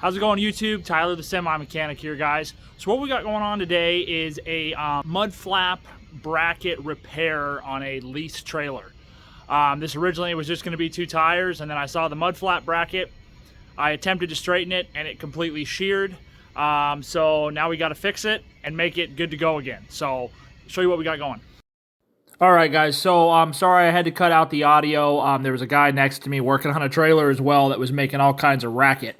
How's it going, YouTube? Tyler the Semi-Mechanic here, guys. So what we got going on today is a Mudflap bracket repair on a Lease trailer. This originally was just going to be 2 tires, and then I saw the Mudflap bracket. I attempted to straighten it, and it completely sheared. So now we got to fix it and make it good to go again. So show you what we got going. All right, guys, so I'm sorry I had to cut out the audio. There was a guy next to me working on a trailer as well that was making all kinds of racket.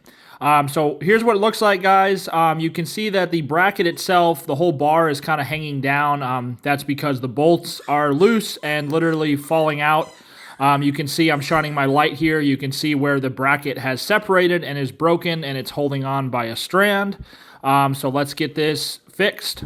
So here's what it looks like, guys. You can see that the bracket itself, the whole bar is kind of hanging down. That's because the bolts are loose and literally falling out. You can see I'm shining my light here. You can see where the bracket has separated and is broken, and it's holding on by a strand. So let's get this fixed.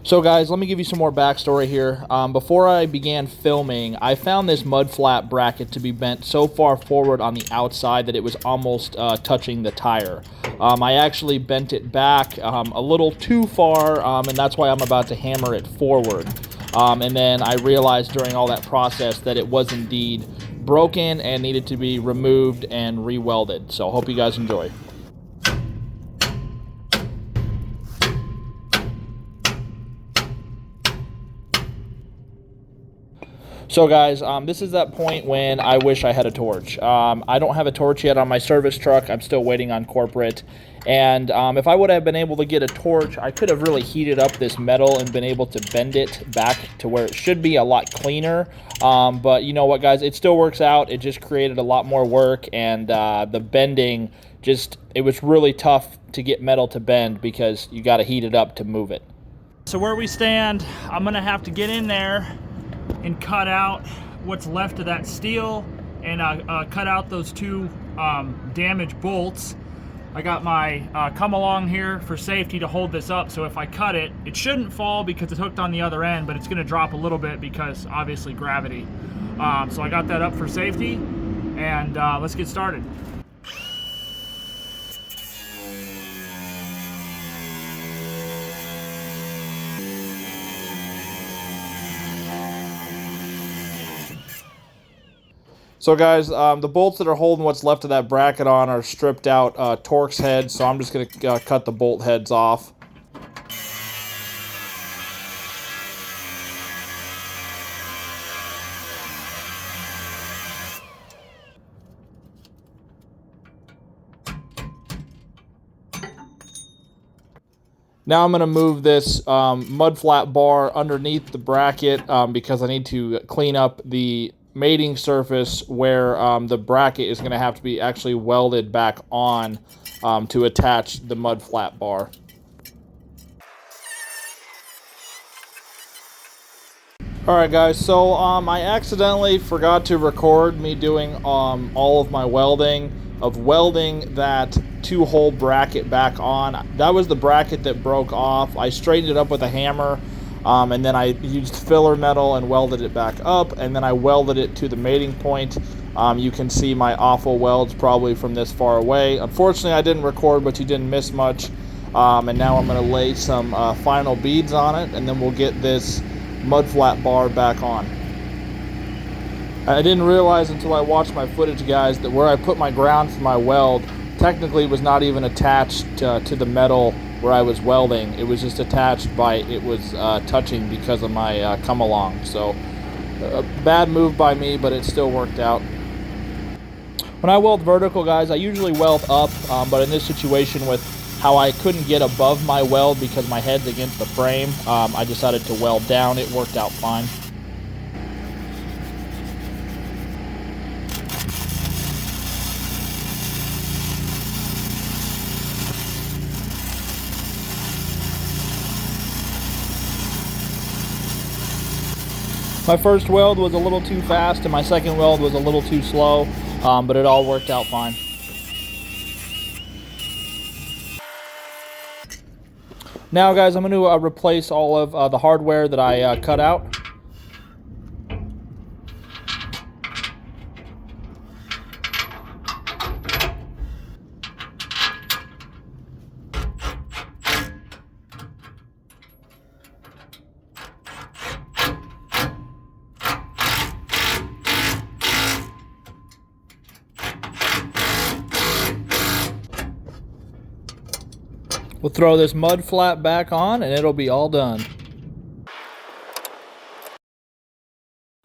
So guys, let me give you some more backstory here. Before I began filming, I found this Mudflap bracket to be bent so far forward on the outside that it was almost touching the tire. I actually bent it back a little too far, and that's why I'm about to hammer it forward. And then I realized during all that process that it was indeed broken and needed to be removed and re-welded. So I hope you guys enjoy. So guys, this is that point when I wish I had a torch. I don't have a torch yet on my service truck. I'm still waiting on corporate. And if I would have been able to get a torch, I could have really heated up this metal and been able to bend it back to where it should be a lot cleaner. But you know what, guys? It still works out. It just created a lot more work, and the bending it was really tough to get metal to bend because you got to heat it up to move it. So where we stand, I'm going to have to get in there and cut out what's left of that steel and cut out those 2 damaged bolts. I got my come along here for safety to hold this up, so if I cut it, it shouldn't fall because it's hooked on the other end, but it's going to drop a little bit because obviously gravity. So I got that up for safety, and let's get started. So guys, the bolts that are holding what's left of that bracket on are stripped out Torx heads, so I'm just going to cut the bolt heads off. Now I'm going to move this Mudflap bar underneath the bracket because I need to clean up the mating surface where the bracket is going to have to be actually welded back on to attach the Mudflap bar. Alright guys, so I accidentally forgot to record me doing all of my welding that 2-hole bracket back on. That was the bracket that broke off. I straightened it up with a hammer. And then I used filler metal and welded it back up, and then I welded it to the mating point. You can see my awful welds probably from this far away. Unfortunately, I didn't record, but you didn't miss much. And now I'm going to lay some final beads on it, and then we'll get this Mudflap bar back on. I didn't realize until I watched my footage, guys, that where I put my ground for my weld technically was not even attached to the metal where I was welding. It was just attached by, it was touching because of my come along. So a bad move by me, but it still worked out. When I weld vertical, guys, I usually weld up, but in this situation with how I couldn't get above my weld because my head's against the frame, I decided to weld down. It worked out fine. My first weld was a little too fast and my second weld was a little too slow, but it all worked out fine. Now guys, I'm going to replace all of the hardware that I cut out. We'll throw this mud flap back on and it'll be all done.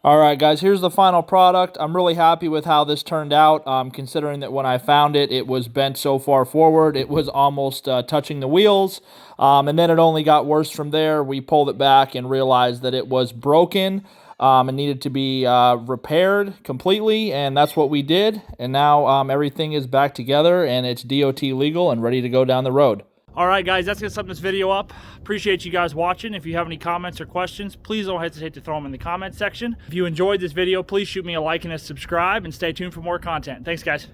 All right, guys, here's the final product. I'm really happy with how this turned out, considering that when I found it, it was bent so far forward. It was almost touching the wheels, and then it only got worse from there. We pulled it back and realized that it was broken and needed to be repaired completely, and that's what we did. And now everything is back together, and it's DOT legal and ready to go down the road. All right, guys, that's going to sum this video up. Appreciate you guys watching. If you have any comments or questions, please don't hesitate to throw them in the comment section. If you enjoyed this video, please shoot me a like and a subscribe, and stay tuned for more content. Thanks, guys.